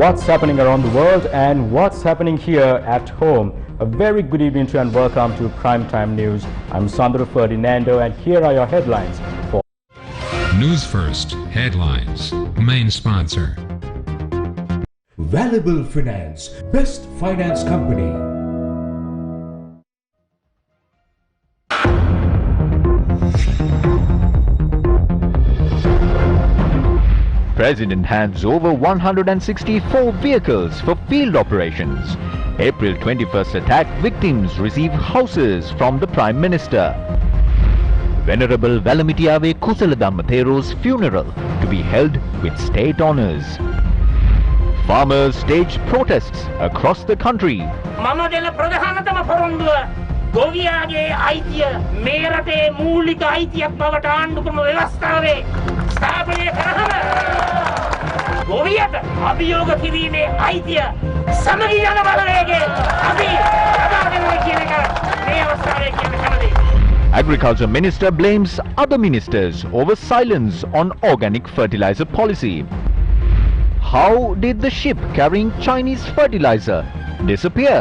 what's happening around the world and what's happening here at home. A very good evening to you and welcome to Primetime News. I'm Sandro Ferdinando and here are your headlines. News First Headlines. Main sponsor. Valuable Finance, best finance company. President hands over 164 vehicles for field operations. April 21st attack victims receive houses from the Prime Minister. Venerable Valamitiyave Kusaladammathero's funeral to be held with state honours. Farmers stage protests across the country. ගොවියාගේ අයිතිය මේ රටේ මූලික අයිතියක් බවට ආණ්ඩුක්‍රම ව්‍යවස්ථාවේ ස්ථාපනය කරහම ගොවියට අභියෝග කිරීමේ අයිතිය සමගි යන බලවේගය අපි ලබා දෙනවා කියන එක මේ අවස්ථාවේ කියන්න කැමතියි. Agriculture Minister blames other ministers over silence on organic fertilizer policy. How did the ship carrying Chinese fertilizer disappear?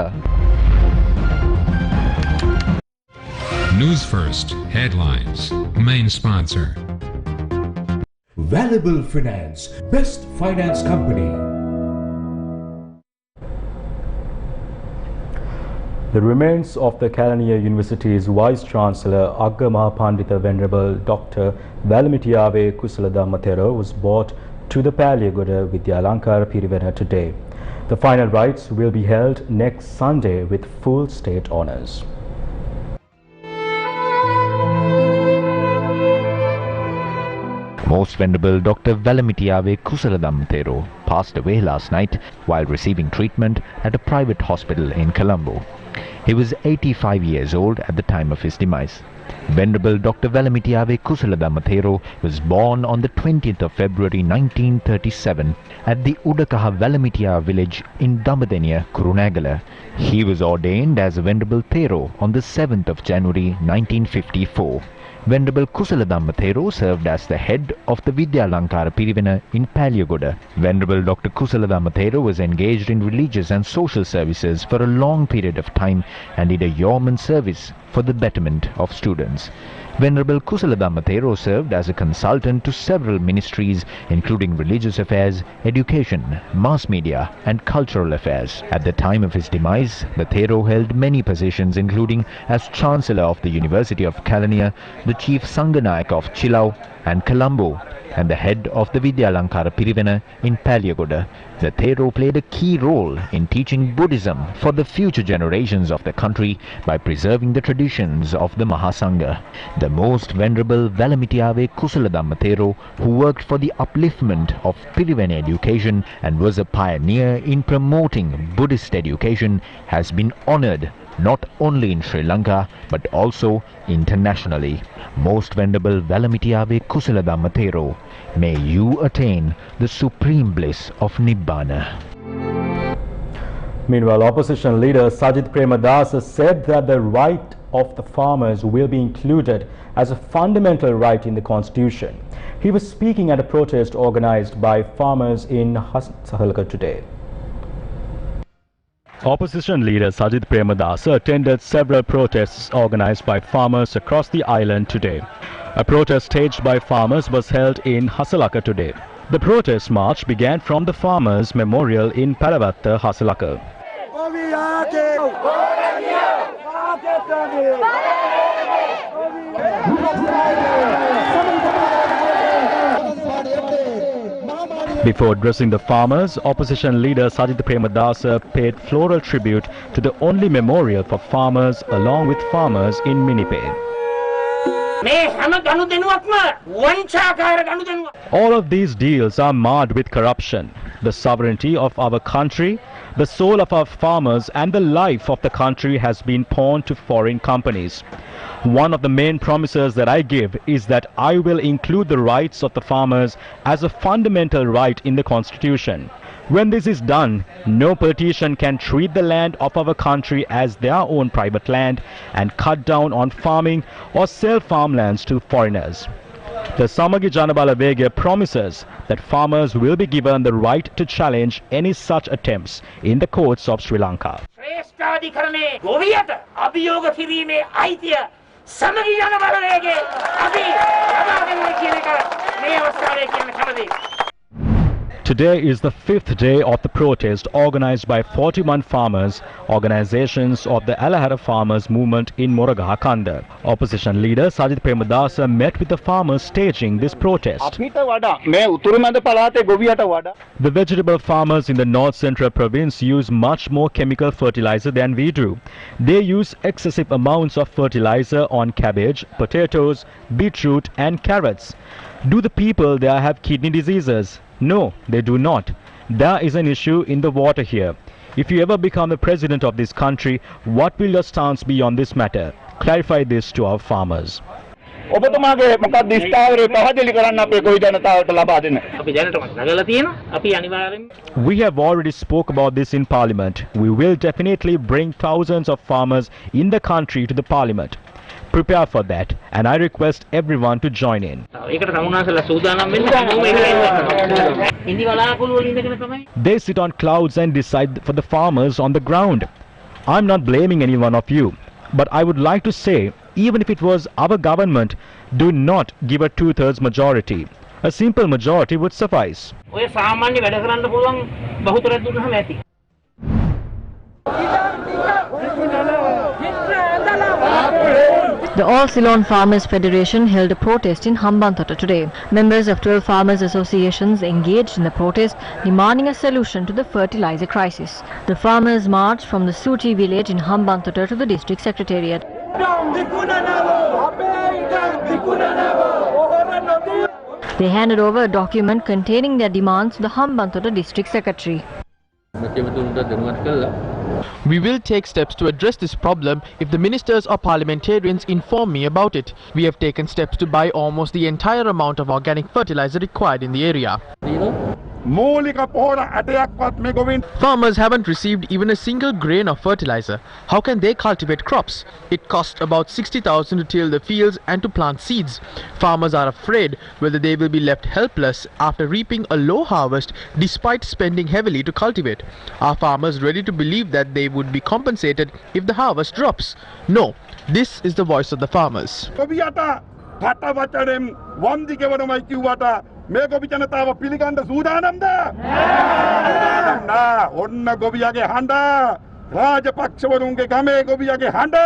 News First Headlines. Main sponsor. Valuable Finance, best finance company. The remains of the Kelaniya University's Vice Chancellor Agga Mahapandita Venerable Dr. Valamitiyave Kusaladammathero was brought to the Palyagoda Vidyalankara Pirivena today. The final rites will be held next Sunday with full state honours. Most Venerable Dr. Valamitiyave Kusaladammathero passed away last night while receiving treatment at a private hospital in Colombo. He was 85 years old at the time of his demise. Venerable Dr. Valamitiyave Kusaladammathero was born on the 20th of February 1937 at the Udakaha Valamitiya village in Damadeniya, Kurunagala. He was ordained as a Venerable Thero on the 7th of January 1954. Venerable Kusaladammathero served as the head of the Vidyalankara Pirivena in Palyagoda. Venerable Dr. Kusaladammathero was engaged in religious and social services for a long period of time and did a yeoman service for the betterment of students. Venerable Kusaladammathero served as a consultant to several ministries including religious affairs, education, mass media and cultural affairs. At the time of his demise, the Thero held many positions including as Chancellor of the University of Kelaniya, the Chief Sanganayak of Chilau and Colombo, and the head of the Vidyalankara Pirivena in Palyagoda. The Thero played a key role in teaching Buddhism for the future generations of the country by preserving the traditions of the Mahasangha. The Most Venerable Valamitiyave Kusaladammathero, who worked for the upliftment of Pirivena education and was a pioneer in promoting Buddhist education, has been honoured not only in Sri Lanka but also internationally. Most Venerable Valamitiyave Kusaladammathero, may you attain the supreme bliss of Nibbana. Meanwhile, opposition leader Sajith Premadasa said that the right of the farmers will be included as a fundamental right in the constitution. He was speaking at a protest organized by farmers in Hasalaka today. Opposition leader Sajith Premadasa attended several protests organized by farmers across the island today. A protest staged by farmers was held in Hasalaka today. The protest march began from the Farmers' Memorial in Palavatta, Hasalaka. Before addressing the farmers, opposition leader Sajith Premadasa paid floral tribute to the only memorial for farmers along with farmers in Minipe. All of these deals are marred with corruption. The sovereignty of our country, the soul of our farmers and the life of the country has been pawned to foreign companies. One of the main promises that I give is that I will include the rights of the farmers as a fundamental right in the Constitution. When this is done, no politician can treat the land of our country as their own private land and cut down on farming or sell farmlands to foreigners. The Samagi Janabala Vega promises that farmers will be given the right to challenge any such attempts in the courts of Sri Lanka. ශ්‍රේෂ්ඨාධිකරණයේ ගොවියට අභියෝග කිරීමේ අයිතිය සමගි යන බලවේගයේ අපි ලබා දෙනවා කියන එක මේ අවස්ථාවේ කියන්න කැමතියි. Today is the 5th day of the protest organized by 41 farmers, organizations of the Alahara farmers movement in Moragahakanda. Opposition leader Sajid Premadasa met with the farmers staging this protest. The vegetable farmers in the north central province use much more chemical fertilizer than we do. They use excessive amounts of fertilizer on cabbage, potatoes, beetroot and carrots. Do the people there have kidney diseases? No, they do not. There is an issue in the water here. If you ever become the president of this country, what will your stance be on this matter? Clarify this to our farmers. We have already spoke about this in Parliament. We will definitely bring thousands of farmers in the country to the Parliament. Prepare for that, and I request everyone to join in. They sit on clouds and decide for the farmers on the ground. I'm not blaming any one of you, but I would like to say, even if it was our government, do not give a 2/3 majority. A simple majority would suffice. The All Ceylon Farmers Federation held a protest in Hambantota today. Members of 12 farmers associations engaged in the protest, demanding a solution to the fertilizer crisis. The farmers marched from the Suchi village in Hambantota to the district secretariat. They handed over a document containing their demands to the Hambantota district secretary. We will take steps to address this problem if the ministers or parliamentarians inform me about it. We have taken steps to buy almost the entire amount of organic fertilizer required in the area. Farmers haven't received even a single grain of fertilizer. How can they cultivate crops? It costs about 60,000 to till the fields and to plant seeds. Farmers are afraid whether they will be left helpless after reaping a low harvest despite spending heavily to cultivate. Are farmers ready to believe that they would be compensated if the harvest drops? No. This is the voice of the farmers. මේ ගොවි ජනතාව පිළිගන්න සූදානම්ද? ඔන්න ගොවියාගේ හඬ රාජපක්ෂවරුන්ගේ ගමේ ගොවියාගේ හඬ.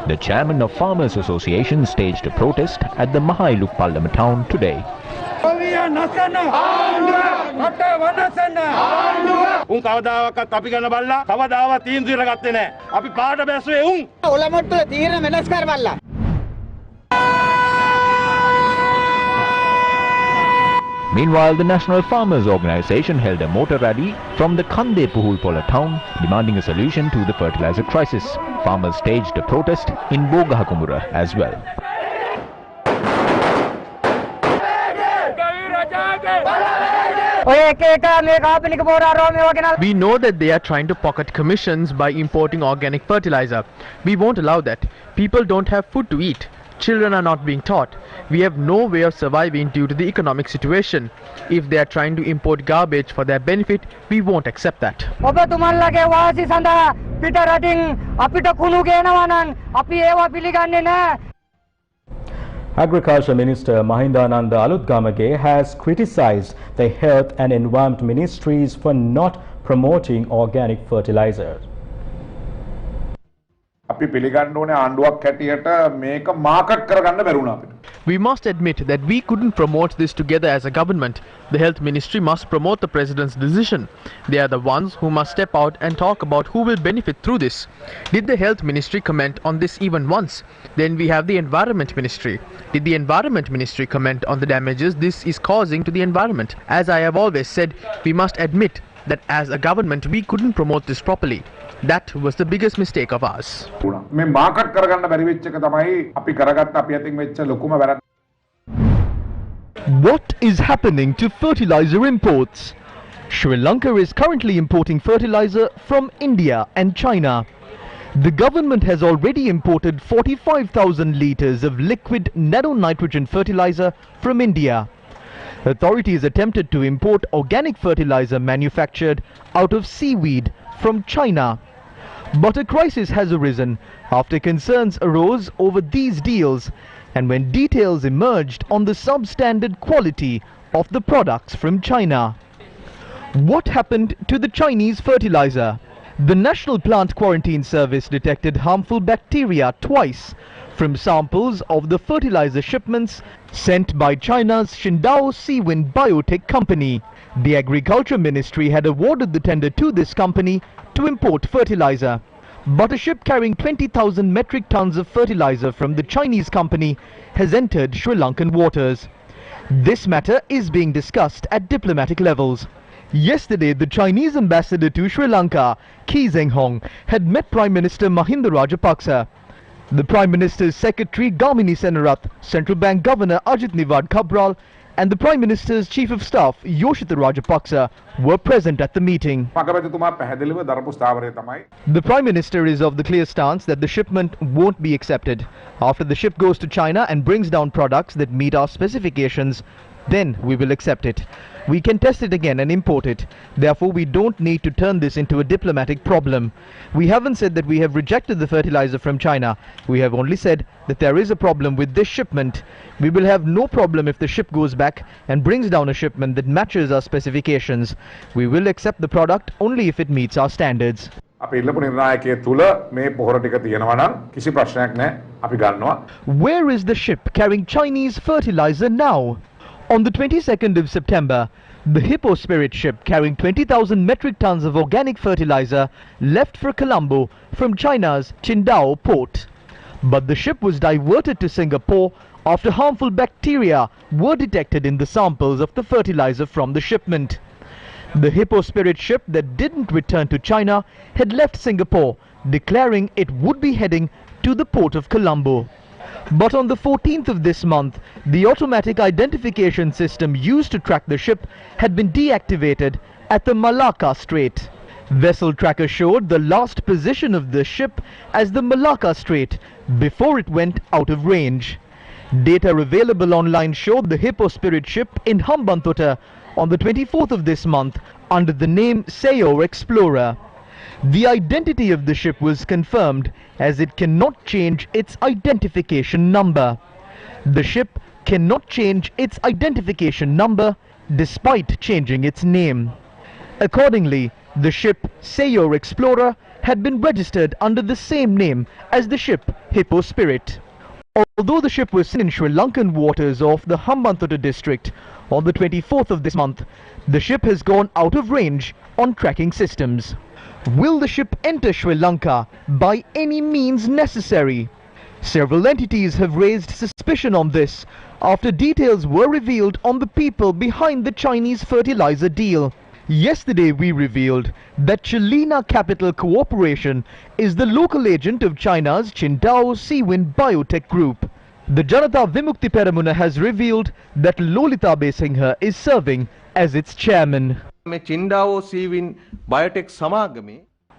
The chairman of Farmers Association staged a protest at the Mahailukpallama town today. උන් කවදාවත් අපි ගන්න බල්ලා කවදාවත් තීන්දුව ගත්තේ නැහැ. අපි පාට බැස්සුවේ උන්. ඔලමුට්ටුවේ තීරණ වෙනස් කර බල්ලා. Meanwhile, the National Farmers Organization held a motor rally from the Kande Puhulpola town demanding a solution to the fertilizer crisis. Farmers staged a protest in Bogahakumura as well. We know that they are trying to pocket commissions by importing organic fertilizer. We won't allow that. People don't have food to eat. Children are not being taught. We have no way of surviving due to the economic situation. If they are trying to import garbage for their benefit, we won't accept that. Agriculture Minister Mahindananda Alutgamage has criticized the Health and Environment Ministries for not promoting organic fertilizers. We must admit that we couldn't promote this together as a government. The Health Ministry must promote the President's decision. They are the ones who must step out and talk about who will benefit through this. Did the Health Ministry comment on this even once? Then we have the Environment Ministry. Did the Environment Ministry comment on the damages this is causing to the environment? As I have always said, we must admit that as a government we couldn't promote this properly. That was the biggest mistake of ours. What is happening to fertilizer imports? Sri Lanka is currently importing fertilizer from India and China. The government has already imported 45,000 litres of liquid nano-nitrogen fertilizer from India. Authorities attempted to import organic fertilizer manufactured out of seaweed from China. But a crisis has arisen after concerns arose over these deals and when details emerged on the substandard quality of the products from China. What happened to the Chinese fertilizer? The National Plant Quarantine Service detected harmful bacteria twice from samples of the fertilizer shipments sent by China's Qingdao Seawind Biotech company. The Agriculture Ministry had awarded the tender to this company to import fertilizer. But a ship carrying 20,000 metric tons of fertilizer from the Chinese company has entered Sri Lankan waters. This matter is being discussed at diplomatic levels. Yesterday, the Chinese ambassador to Sri Lanka, Ki Zhenghong, had met Prime Minister Mahinda Rajapaksa. The Prime Minister's Secretary Gamini Senarath, Central Bank Governor Ajit Niwad Cabral, and the Prime Minister's Chief of Staff Yoshitha Rajapaksa were present at the meeting. The Prime Minister is of the clear stance that the shipment won't be accepted. After the ship goes to China and brings down products that meet our specifications, then we will accept it. We can test it again and import it. Therefore, we don't need to turn this into a diplomatic problem. We haven't said that we have rejected the fertilizer from China. We have only said that there is a problem with this shipment. We will have no problem if the ship goes back and brings down a shipment that matches our specifications. We will accept the product only if it meets our standards. Where is the ship carrying Chinese fertilizer now? On the 22nd of September, the Hippo Spirit ship carrying 20,000 metric tons of organic fertilizer left for Colombo from China's Qingdao port. But the ship was diverted to Singapore after harmful bacteria were detected in the samples of the fertilizer from the shipment. The Hippo Spirit ship that didn't return to China had left Singapore, declaring it would be heading to the port of Colombo. But on the 14th of this month, the automatic identification system used to track the ship had been deactivated at the Malacca Strait. Vessel tracker showed the last position of the ship as the Malacca Strait before it went out of range. Data available online showed the Hippo Spirit ship in Hambantota on the 24th of this month under the name Sayo Explorer. The identity of the ship was confirmed as it cannot change its identification number. The ship cannot change its identification number despite changing its name. Accordingly, the ship Sayo Explorer had been registered under the same name as the ship Hippo Spirit. Although the ship was seen in Sri Lankan waters off the Hambantota district on the 24th of this month, the ship has gone out of range on tracking systems. Will the ship enter Sri Lanka by any means necessary? Several entities have raised suspicion on this after details were revealed on the people behind the Chinese fertilizer deal. Yesterday we revealed that Chilena Capital Cooperation is the local agent of China's Qingdao Seawind Biotech Group. The Janata Vimukti Peramuna has revealed that Lolita Besingha is serving as its chairman.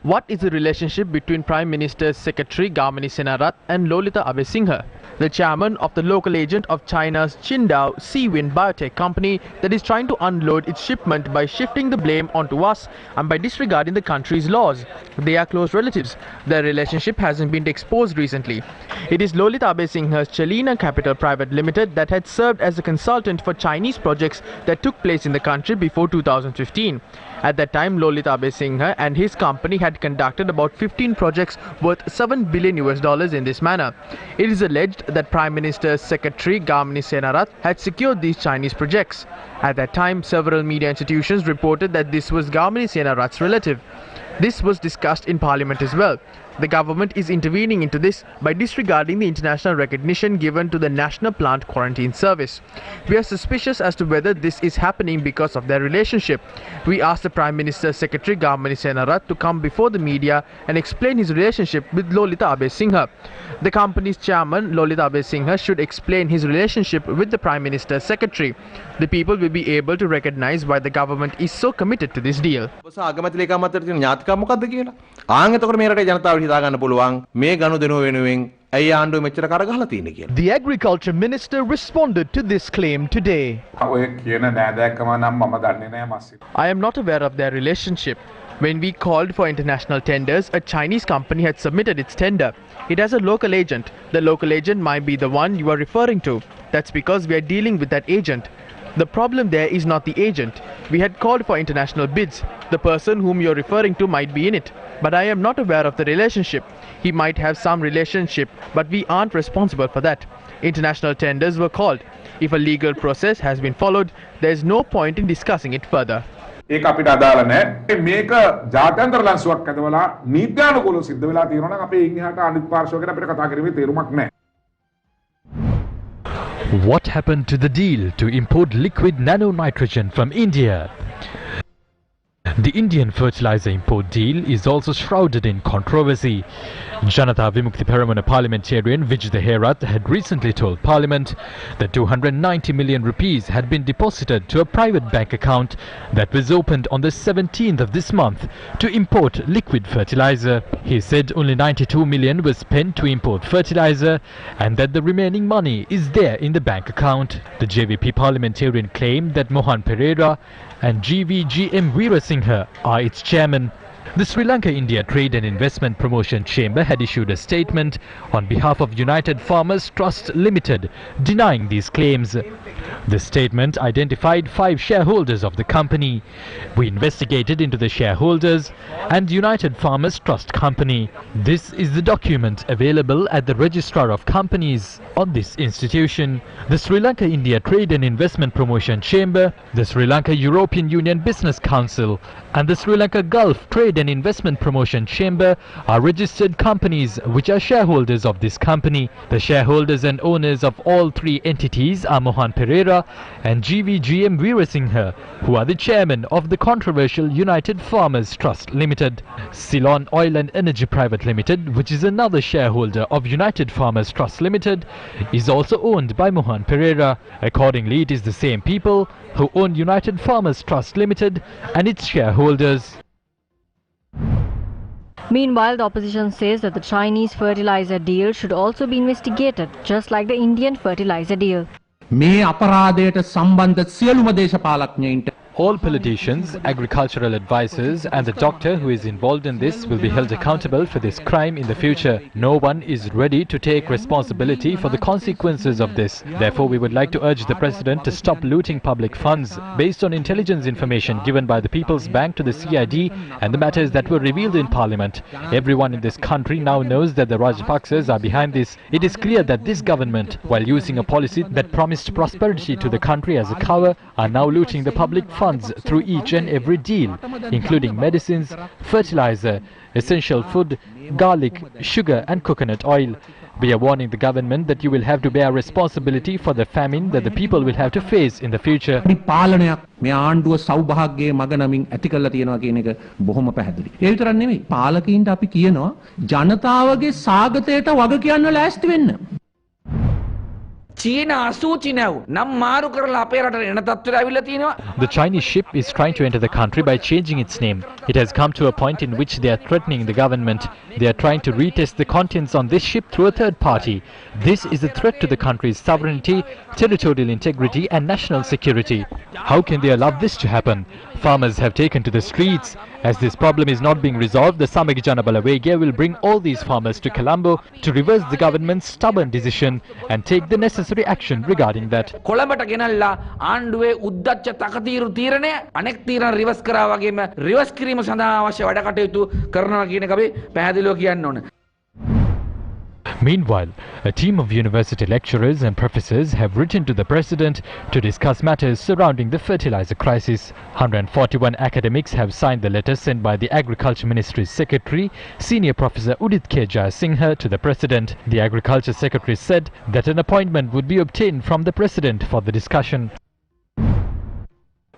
What is the relationship between Prime Minister's Secretary Gamini Senarath and Lolita Abesingha, the chairman of the local agent of China's Qingdao Seawind Biotech company that is trying to unload its shipment by shifting the blame onto us and by disregarding the country's laws? They are close relatives. Their relationship hasn't been exposed recently. It is Lolita Abesingha's Chilena Capital Private Limited that had served as a consultant for Chinese projects that took place in the country before 2015. At that time, Lolita Abesingha and his company had conducted about 15 projects worth $7 billion in this manner. It is alleged that Prime Minister's Secretary Gamini Senarath had secured these Chinese projects. At that time, several media institutions reported that this was Gamini Senarath's relative. This was discussed in Parliament as well. The government is intervening into this by disregarding the international recognition given to the National Plant Quarantine Service. We are suspicious as to whether this is happening because of their relationship. We asked the Prime Minister's Secretary Gamani Senarath to come before the media and explain his relationship with Lolita Abesinghe. The company's chairman, Lolita Abesinghe, should explain his relationship with the Prime Minister's Secretary. The people will be able to recognize why the government is so committed to this deal. The Agriculture Minister responded to this claim today. I am not aware of their relationship. When we called for international tenders, a Chinese company had submitted its tender. It has a local agent. The local agent might be the one you are referring to. That's because we are dealing with that agent. The problem there is not the agent. We had called for international bids. The person whom you're referring to might be in it. But I am not aware of the relationship. He might have some relationship, but we aren't responsible for that. International tenders were called. If a legal process has been followed, there is no point in discussing it further. ඒක අපිට අදාළ නැහැ. මේක ජාත්‍යන්තර ලන්සුවක් ඇදවලා නීත්‍යානුකූලව සිද්ධ වෙලා තියෙනවා නම් අපේ ඉන්හිහාට අනිත් පාර්ශ්ව ගැන අපිට කතා කිරීමේ තේරුමක් නැහැ. What happened to the deal to import liquid nano-nitrogen from India? The Indian fertilizer import deal is also shrouded in controversy. Janata Vimukti Peramana parliamentarian Vijay Herath had recently told Parliament that 290 million rupees had been deposited to a private bank account that was opened on the 17th of this month to import liquid fertilizer. He said only 92 million was spent to import fertilizer and that the remaining money is there in the bank account. The JVP parliamentarian claimed that Mohan Pereira and GVGM Veerasinghe are its chairman. The Sri Lanka India Trade and Investment Promotion Chamber had issued a statement on behalf of United Farmers Trust Limited denying these claims. The statement identified 5 shareholders of the company. We investigated into the shareholders and United Farmers Trust Company. This is the document available at the Registrar of Companies on this institution. The Sri Lanka India Trade and Investment Promotion Chamber, the Sri Lanka European Union Business Council and the Sri Lanka Gulf Trade and Investment Promotion Chamber are registered companies which are shareholders of this company. The shareholders and owners of all 3 entities are Mohan Pereira and GVGM Veerasinghe, who are the chairman of the controversial United Farmers Trust Limited. Ceylon Oil and Energy Private Limited, which is another shareholder of United Farmers Trust Limited, is also owned by Mohan Pereira. Accordingly, it is the same people who own United Farmers Trust Limited and its shareholders. Meanwhile, the opposition says that the Chinese fertilizer deal should also be investigated, just like the Indian fertilizer deal. මේ අපරාධයට සම්බන්ධ සියලුම දේශපාලඥයින්ට All politicians, agricultural advisors and the doctor who is involved in this will be held accountable for this crime in the future. No one is ready to take responsibility for the consequences of this. Therefore, we would like to urge the President to stop looting public funds based on intelligence information given by the People's Bank to the CID and the matters that were revealed in Parliament. Everyone in this country now knows that the Rajapaksas are behind this. It is clear that this government, while using a policy that promised prosperity to the country as a cover, are now looting the public funds through each and every deal, including medicines, fertilizer, essential food, garlic, sugar and coconut oil. We are warning the government that you will have to bear responsibility for the famine that the people will have to face in the future. පාලනයක් මේ ආණ්ඩුව සෞභාග්‍යයේ මග නමින් ඇති කරලා තියෙනවා කියන එක බොහොම පැහැදිලි. ඒ විතරක් නෙමෙයි පාලකීන්ට අපි කියනවා ජනතාවගේ සාගතයට වග කියන්න ලෑස්ති වෙන්න. The Chinese ship is trying to enter the country by changing its name. It has come to a point in which they are threatening the government. They are trying to retest the contents on this ship through a third party. This is a threat to the country's sovereignty, territorial integrity and national security. How can they allow this to happen? Farmers have taken to the streets. As this problem is not being resolved, the Samagi Jana Balawegya will bring all these farmers to Colombo to reverse the government's stubborn decision and take the necessary action regarding that. කොළඹට ගෙනල්ලා ආණ්ඩුවේ උද්දච්ච තකතිරු තීරණය අනෙක් තීරණ reverse කරා වගේම reverse කිරීම සඳහා අවශ්‍ය වැඩ කටයුතු කරනවා කියන එක අපි පැහැදිලිව කියන්න ඕන. Meanwhile, a team of university lecturers and professors have written to the president to discuss matters surrounding the fertilizer crisis. 141 academics have signed the letter sent by the Agriculture Ministry's Secretary, Senior Professor Udit K. Jayasinghe, to the president. The Agriculture Secretary said that an appointment would be obtained from the president for the discussion.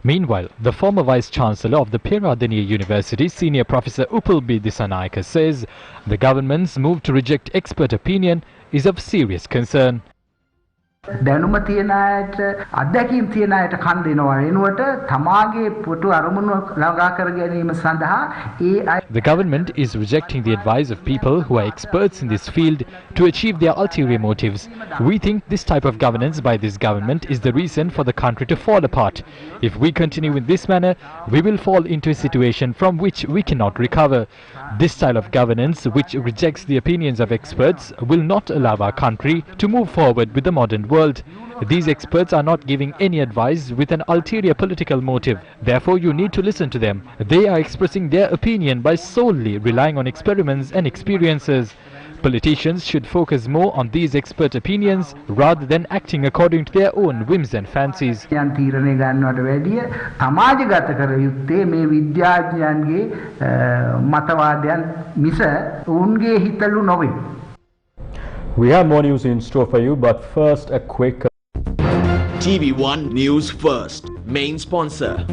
Meanwhile, the former Vice-Chancellor of the Peradeniya University, Senior Professor Upul B. Dissanayake, says the government's move to reject expert opinion is of serious concern. දැනුම තියන අයට අධ්‍යක්ීම් තියන අයට කන් දෙනවා වෙනුවට තමාගේ පොතු අරමුණු ළඟා කර ගැනීම සඳහා The government is rejecting the advice of people who are experts in this field to achieve their ulterior motives. We think this type of governance by this government is the reason for the country to fall apart. If we continue in this manner, we will fall into a situation from which we cannot recover. This style of governance, which rejects the opinions of experts, will not allow our country to move forward with the modern world. These experts are not giving any advice with an ulterior political motive. Therefore, you need to listen to them. They are expressing their opinion by solely relying on experiments and experiences. Politicians should focus more on these expert opinions rather than acting according to their own whims and fancies. We have more news in store for you, but first a quick TV1 News First, main sponsor.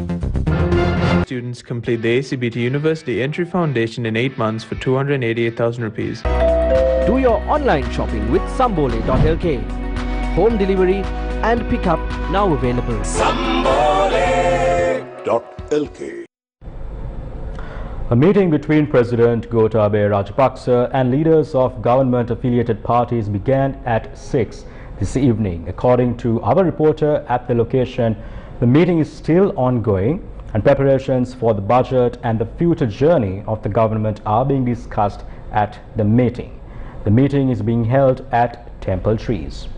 Students complete the ACBT University Entry Foundation in 8 months for 288,000 rupees. Do your online shopping with Sambole.lk. Home delivery and pickup now available. Sambole.lk. A meeting between President Gotabaya Rajapaksa and leaders of government-affiliated parties began at 6 this evening. According to our reporter at the location, the meeting is still ongoing and preparations for the budget and the future journey of the government are being discussed at the meeting. The meeting is being held at Temple Trees.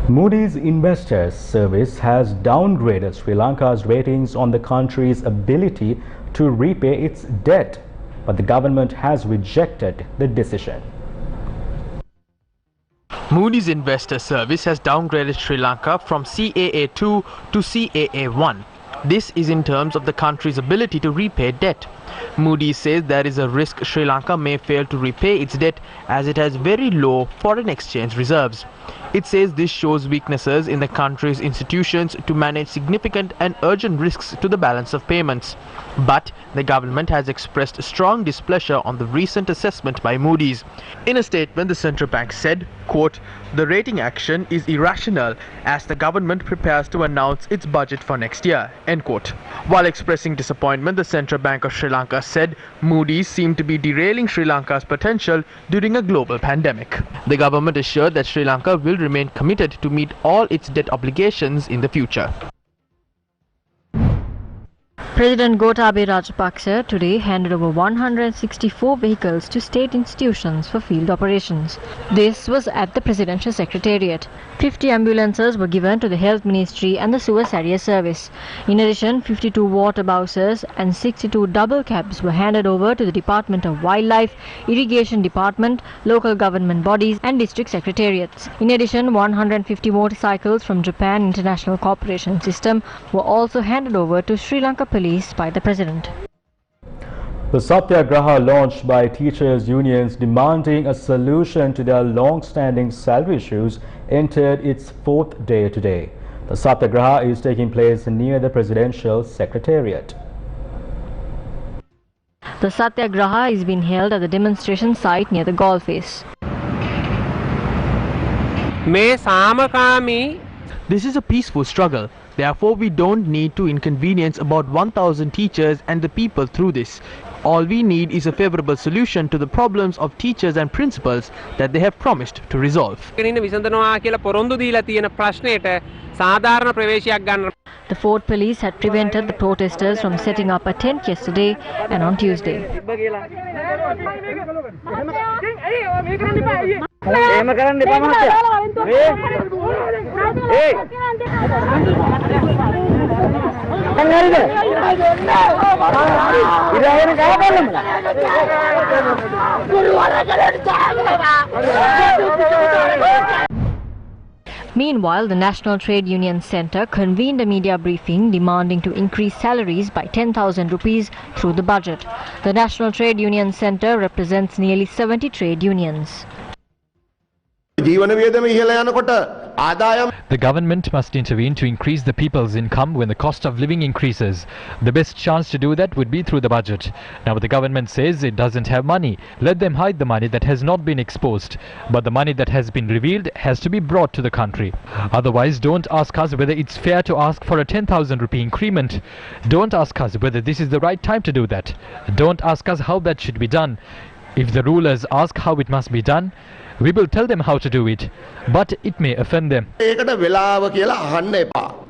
Moody's Investors Service has downgraded Sri Lanka's ratings on the country's ability to repay its debt, but the government has rejected the decision. Moody's Investors Service has downgraded Sri Lanka from CAA2 to CAA1. This is in terms of the country's ability to repay debt. Moody's says there is a risk Sri Lanka may fail to repay its debt as it has very low foreign exchange reserves. It says this shows weaknesses in the country's institutions to manage significant and urgent risks to the balance of payments. But the government has expressed strong displeasure on the recent assessment by Moody's. In a statement, the central bank said, quote, "The rating action is irrational as the government prepares to announce its budget for next year," end quote. While expressing disappointment, the Central Bank of Sri Lanka said Moody's seemed to be derailing Sri Lanka's potential during a global pandemic. The government assured that Sri Lanka will remain committed to meet all its debt obligations in the future. President Gotabaya Rajapaksa today handed over 164 vehicles to state institutions for field operations. This was at the Presidential Secretariat. 50 ambulances were given to the Health Ministry and the Sewer Carrier Service. In addition, 52 water bowsers and 62 double cabs were handed over to the Department of Wildlife, Irrigation Department, local government bodies and district secretariats. In addition, 150 motorcycles from Japan International Corporation System were also handed over to Sri Lanka Police by the President. The Satyagraha launched by teachers' unions demanding a solution to their long-standing salary issues entered its 4th day today. The Satyagraha is taking place near the Presidential Secretariat. The Satyagraha is being held at the demonstration site near the Galle Face. This is a peaceful struggle. Therefore, we don't need to inconvenience about 1,000 teachers and the people through this. All we need is a favorable solution to the problems of teachers and principals that they have promised to resolve. The Fort Police had prevented the protesters from setting up a tent yesterday and on Tuesday. Meanwhile, the National Trade Union Centre convened a media briefing demanding to increase salaries by 10,000 rupees through the budget. The National Trade Union Centre represents nearly 70 trade unions. The government must intervene to increase the people's income when the cost of living increases. The best chance to do that would be through the budget. Now the government says it doesn't have money. Let them hide the money that has not been exposed. But the money that has been revealed has to be brought to the country. Otherwise, don't ask us whether it's fair to ask for a 10,000 rupee increment. Don't ask us whether this is the right time to do that. Don't ask us how that should be done. If the rulers ask how it must be done, we will tell them how to do it, but it may offend them.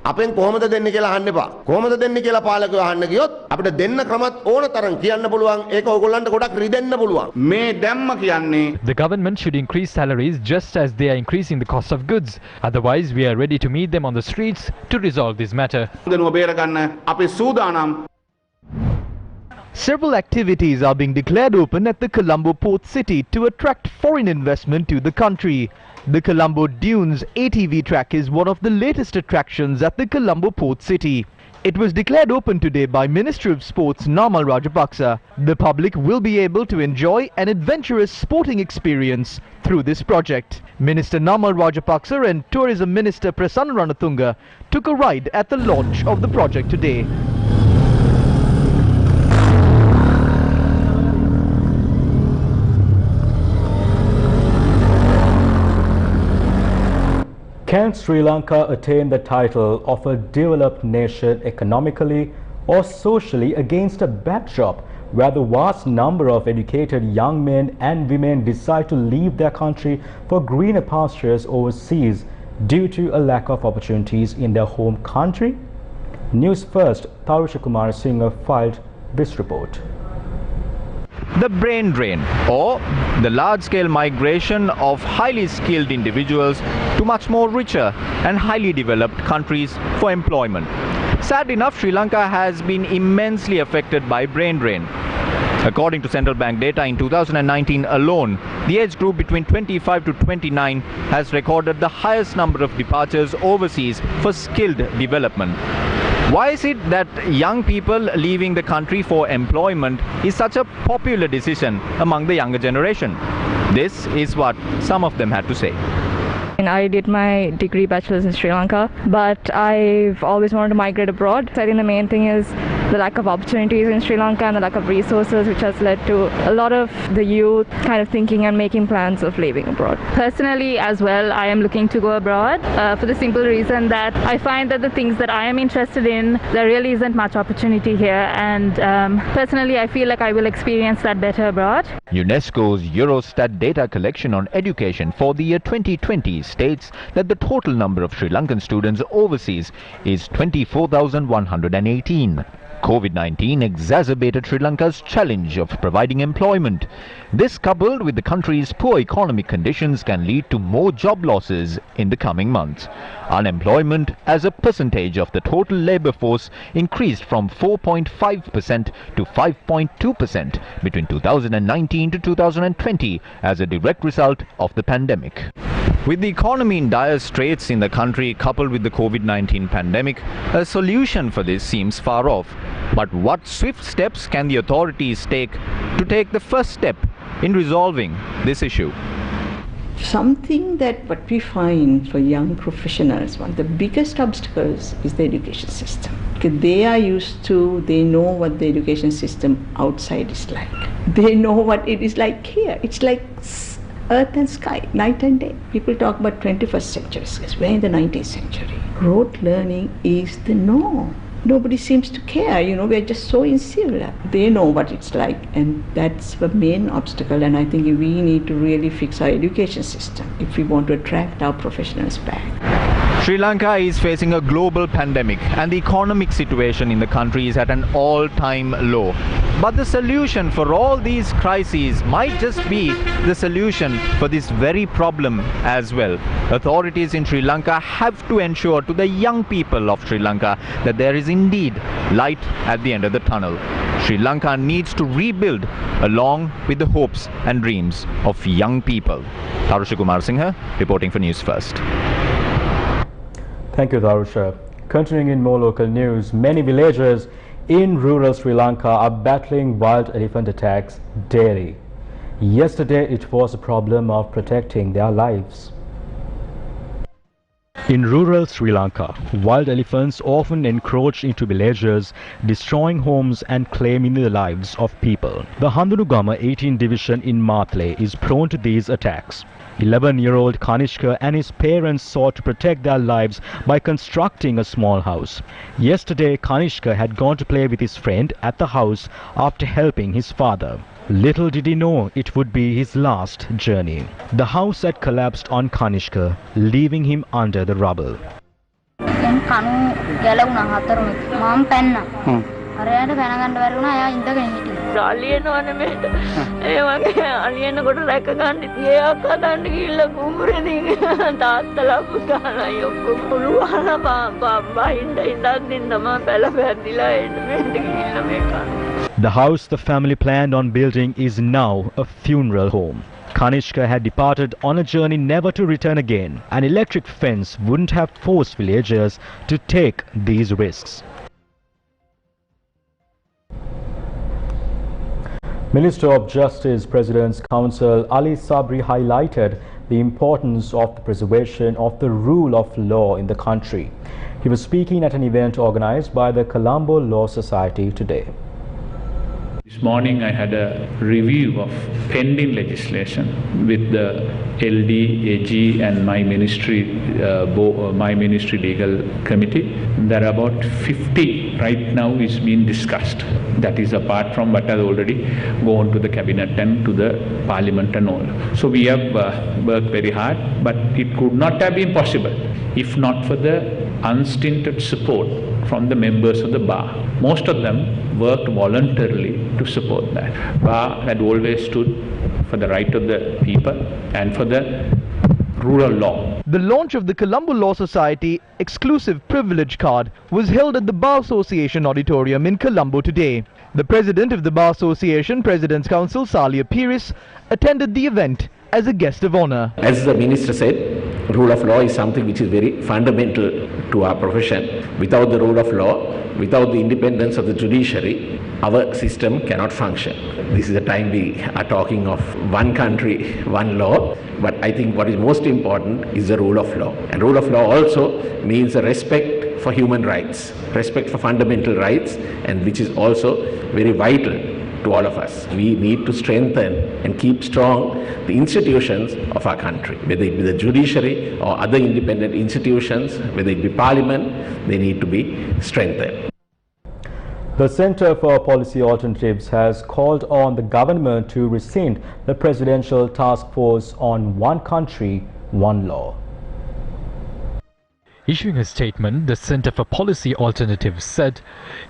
අපෙන් කොහොමද දෙන්නේ කියලා අහන්න එපා. කොහොමද දෙන්නේ කියලා පාලකයෝ අහන්න ගියොත් අපිට දෙන්න ක්‍රමත් ඕන තරම් කියන්න පුළුවන්. ඒක ඔයගොල්ලන්ට ගොඩක් රිදෙන්න පුළුවන්. මේ දැම්ම කියන්නේ The government should increase salaries just as they are increasing the cost of goods. Otherwise, we are ready to meet them on the streets to resolve this matter. දෙනුව බේර ගන්න අපි සූදානම්. Several activities are being declared open at the Colombo port city to attract foreign investment to the country. The Colombo Dunes ATV track is one of the latest attractions at the Colombo port city. It was declared open today by Minister of Sports Namal Rajapaksa. The public will be able to enjoy an adventurous sporting experience through this project. Minister Namal Rajapaksa and Tourism Minister Prasanna Ranatunga took a ride at the launch of the project today. Can Sri Lanka attain the title of a developed nation economically or socially against a backdrop where the vast number of educated young men and women decide to leave their country for greener pastures overseas due to a lack of opportunities in their home country? News First, Tarusha Kumar Singh filed this report. The brain drain, or the large-scale migration of highly skilled individuals to much more richer and highly developed countries for employment. Sadly enough, Sri Lanka has been immensely affected by brain drain. According to central bank data, in 2019 alone, the age group between 25 to 29 has recorded the highest number of departures overseas for skilled development. Why is it that young people leaving the country for employment is such a popular decision among the younger generation? This is what some of them had to say. I did my degree bachelor's in Sri Lanka, but I've always wanted to migrate abroad. So I think the main thing is the lack of opportunities in Sri Lanka and the lack of resources, which has led to a lot of the youth kind of thinking and making plans of leaving abroad. Personally as well, I am looking to go abroad for the simple reason that I find that the things that I am interested in, there really isn't much opportunity here, and personally I feel like I will experience that better abroad. UNESCO's Eurostat data collection on education for the year 2020 states that the total number of Sri Lankan students overseas is 24,118. COVID-19 exacerbated Sri Lanka's challenge of providing employment. This, coupled with the country's poor economic conditions, can lead to more job losses in the coming months. Unemployment as a percentage of the total labour force increased from 4.5% to 5.2% between 2019 to 2020 as a direct result of the pandemic. With the economy in dire straits in the country, coupled with the COVID-19 pandemic, a solution for this seems far off. But what swift steps can the authorities take to take the first step in resolving this issue? Something that what we find for young professionals, one of the biggest obstacles is the education system. Because they are used to, they know what the education system outside is like. They know what it is like here. It's like earth and sky, night and day. People talk about 21st century skills. We're in the 19th century. Rote learning is the norm. Nobody seems to care, we're just so insular. They know what it's like, and that's the main obstacle, and I think we need to really fix our education system if we want to attract our professionals back. Sri Lanka is facing a global pandemic and the economic situation in the country is at an all-time low. But the solution for all these crises might just be the solution for this very problem as well. Authorities in Sri Lanka have to ensure to the young people of Sri Lanka that there is indeed light at the end of the tunnel. Sri Lanka needs to rebuild along with the hopes and dreams of young people. Tarusha Kumar Singha reporting for News First. Thank you, Darusha. Continuing in more local news, many villagers in rural Sri Lanka are battling wild elephant attacks daily. Yesterday, it was a problem of protecting their lives. In rural Sri Lanka, wild elephants often encroach into villages, destroying homes and claiming the lives of people. The Handunugama 18 division in Mathle is prone to these attacks. 11-year-old Kanishka and his parents sought to protect their lives by constructing a small house. Yesterday, Kanishka had gone to play with his friend at the house after helping his father. Little did he know it would be his last journey. The house had collapsed on Kanishka, leaving him under the rubble. The house the family planned on building is now a funeral home. Kanishka had departed on a journey never to return again. An electric fence wouldn't have forced villagers to take these risks. Minister of Justice, President's Counsel Ali Sabri highlighted the importance of the preservation of the rule of law in the country. He was speaking at an event organized by the Colombo Law Society today. This morning I had a review of pending legislation with the LD, AG and my ministry legal committee. There are about 50 right now is being discussed. That is apart from what has already gone to the cabinet and to the parliament and all. So we have worked very hard, but it could not have been possible if not for the unstinted support from the members of the bar. Most of them worked voluntarily to support that. Bar had always stood for the right of the people and for the rural law. The launch of the Colombo Law Society exclusive privilege card was held at the Bar Association Auditorium in Colombo today. The president of the Bar Association, President's Council, Salia Piris, attended the event as a guest of honor. As the minister said, rule of law is something which is very fundamental to our profession. Without the rule of law, without the independence of the judiciary, our system cannot function. This is the time we are talking of one country, one law, but I think what is most important is the rule of law. And rule of law also means a respect for human rights, respect for fundamental rights, and which is also very vital to all of us. We need to strengthen and keep strong the institutions of our country, whether it be the judiciary or other independent institutions, whether it be parliament, they need to be strengthened. The Center for Policy Alternatives has called on the government to rescind the Presidential Task Force on One Country, One Law. Issuing a statement, the Center for Policy Alternatives said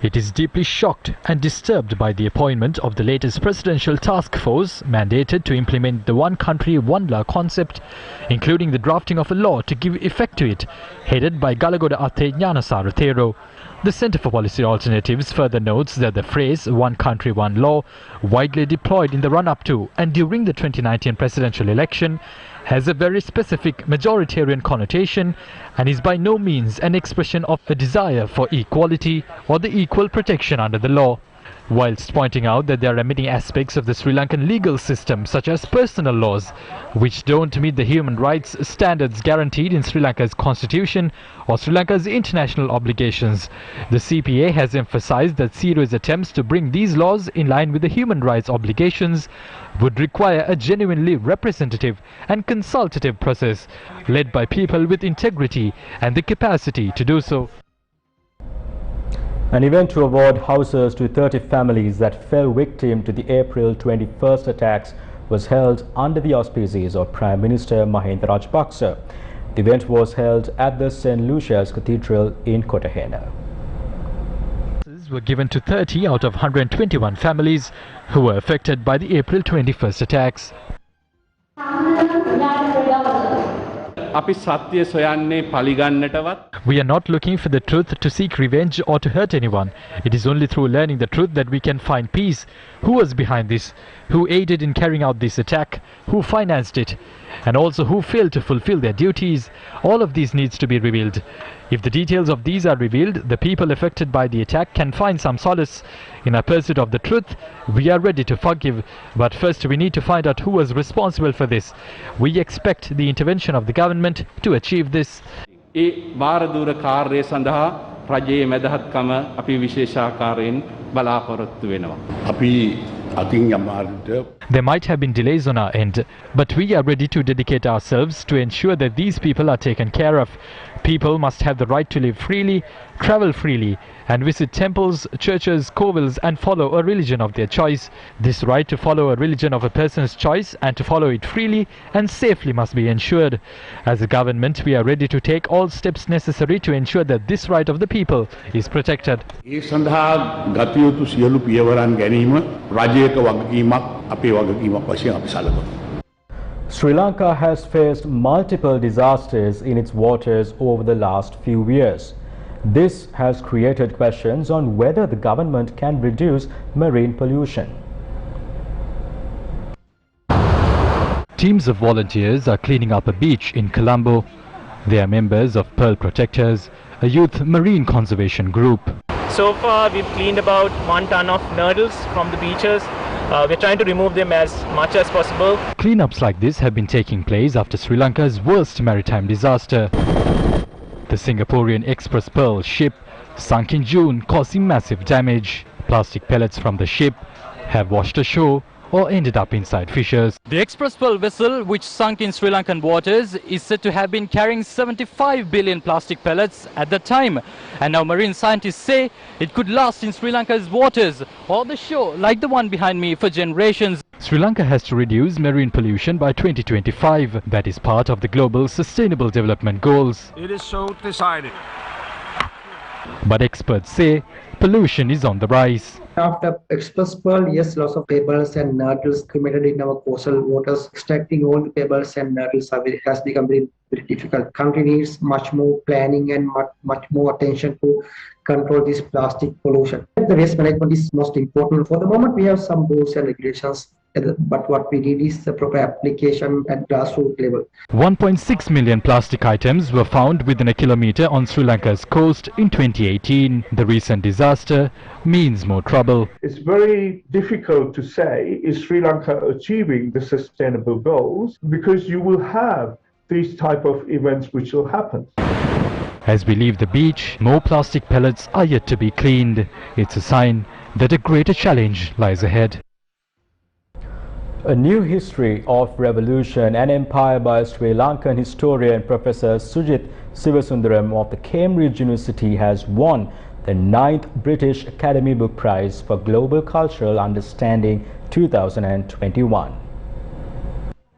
it is deeply shocked and disturbed by the appointment of the latest presidential task force mandated to implement the One Country, One Law concept, including the drafting of a law to give effect to it, headed by Galagoda Athe Jnanasara Thero. The Center for Policy Alternatives further notes that the phrase One Country, One Law, widely deployed in the run-up to and during the 2019 presidential election, has a very specific majoritarian connotation and is by no means an expression of a desire for equality or the equal protection under the law. Whilst pointing out that there are many aspects of the Sri Lankan legal system, such as personal laws, which don't meet the human rights standards guaranteed in Sri Lanka's constitution or Sri Lanka's international obligations, the CPA has emphasized that serious attempts to bring these laws in line with the human rights obligations would require a genuinely representative and consultative process led by people with integrity and the capacity to do so. An event to award houses to 30 families that fell victim to the April 21st attacks was held under the auspices of Prime Minister Mahinda Rajapaksa. The event was held at the St. Lucia's Cathedral in Cartagena. Were given to 30 out of 121 families who were affected by the April 21st attacks. We are not looking for the truth to seek revenge or to hurt anyone. It is only through learning the truth that we can find peace. Who was behind this? Who aided in carrying out this attack? Who financed it? And also who failed to fulfill their duties? All of these needs to be revealed. If the details of these are revealed, the people affected by the attack can find some solace. In our pursuit of the truth, we are ready to forgive. But first we need to find out who was responsible for this. We expect the intervention of the government to achieve this. There might have been delays on our end, but we are ready to dedicate ourselves to ensure that these people are taken care of. People must have the right to live freely, travel freely, and visit temples, churches, kovils, and follow a religion of their choice. This right to follow a religion of a person's choice and to follow it freely and safely must be ensured. As a government, we are ready to take all steps necessary to ensure that this right of the people is protected. Sri Lanka has faced multiple disasters in its waters over the last few years. This has created questions on whether the government can reduce marine pollution. Teams of volunteers are cleaning up a beach in Colombo. They are members of Pearl Protectors, a youth marine conservation group. So far we've cleaned about 1 ton of nurdles from the beaches. We're trying to remove them as much as possible. Cleanups like this have been taking place after Sri Lanka's worst maritime disaster. The Singaporean Express Pearl ship sunk in June, causing massive damage. Plastic pellets from the ship have washed ashore or ended up inside fissures. The Express Pearl vessel, which sunk in Sri Lankan waters, is said to have been carrying 75 billion plastic pellets at the time. And now marine scientists say it could last in Sri Lanka's waters or the shore, like the one behind me, for generations. Sri Lanka has to reduce marine pollution by 2025. That is part of the global sustainable development goals. It is so decided. But experts say pollution is on the rise. After Express Pearl, yes, lots of pebbles and nurdles committed in our coastal waters. Extracting all the pebbles and nurdles has become very difficult. Country needs much more planning and much more attention to control this plastic pollution. The waste management is most important. For the moment, we have some rules and regulations, but what we need is the proper application at grassroots level. 1.6 million plastic items were found within a kilometer on Sri Lanka's coast in 2018. The recent disaster means more trouble. It's very difficult to say is Sri Lanka achieving the sustainable goals, because you will have these type of events which will happen. As we leave the beach, more plastic pellets are yet to be cleaned. It's a sign that a greater challenge lies ahead. A new history of revolution and empire by Sri Lankan historian Professor Sujit Sivasundaram of the Cambridge University has won the 9th British Academy Book Prize for Global Cultural Understanding 2021.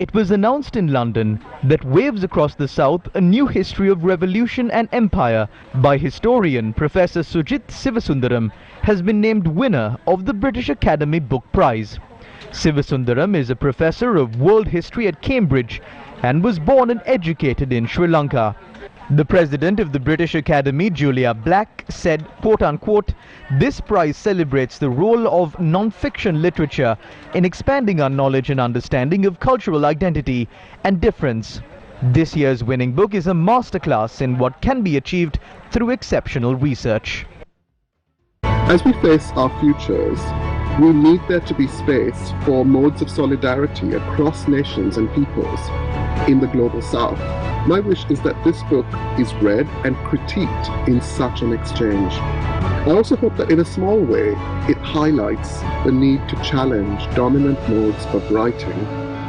It was announced in London that waves across the South a new history of revolution and empire by historian Professor Sujit Sivasundaram has been named winner of the British Academy Book Prize. Sivasundaram is a professor of world history at Cambridge and was born and educated in Sri Lanka. The president of the British Academy, Julia Black, said, quote-unquote, "This prize celebrates the role of non-fiction literature in expanding our knowledge and understanding of cultural identity and difference. This year's winning book is a masterclass in what can be achieved through exceptional research." As we face our futures, we need there to be space for modes of solidarity across nations and peoples in the global South. My wish is that this book is read and critiqued in such an exchange. I also hope that in a small way, it highlights the need to challenge dominant modes of writing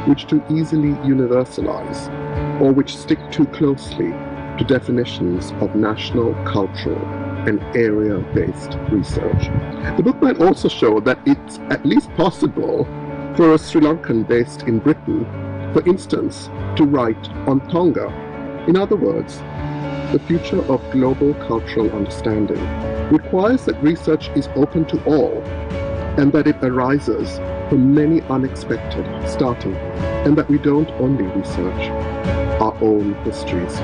which too easily universalize or which stick too closely to definitions of national, cultural, and area-based research. The book might also show that it's at least possible for a Sri Lankan based in Britain, for instance, to write on Tonga In other words, the future of global cultural understanding requires that research is open to all and that it arises from many unexpected starting, and that we don't only research our own histories.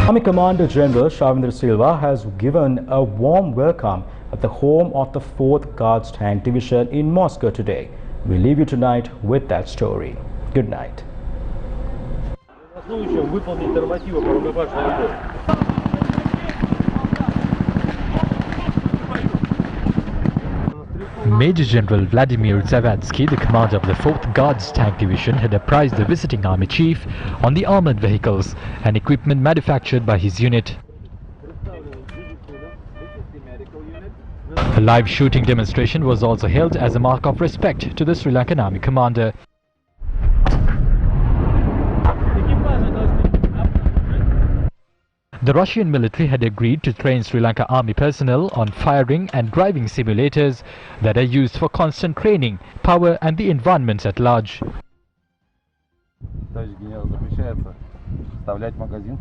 Army Commander General Shavindra Silva has given a warm welcome at the home of the 4th Guards Tank Division in Moscow today. We leave you tonight with that story. Good night. Major General Vladimir Zavadsky, the commander of the 4th Guards Tank Division, had apprised the visiting army chief on the armored vehicles and equipment manufactured by his unit. A live shooting demonstration was also held as a mark of respect to the Sri Lankan Army commander. The Russian military had agreed to train Sri Lanka Army personnel on firing and driving simulators that are used for constant training, power and the environments at large. Товарищ генерал, запрещается вставлять магазин.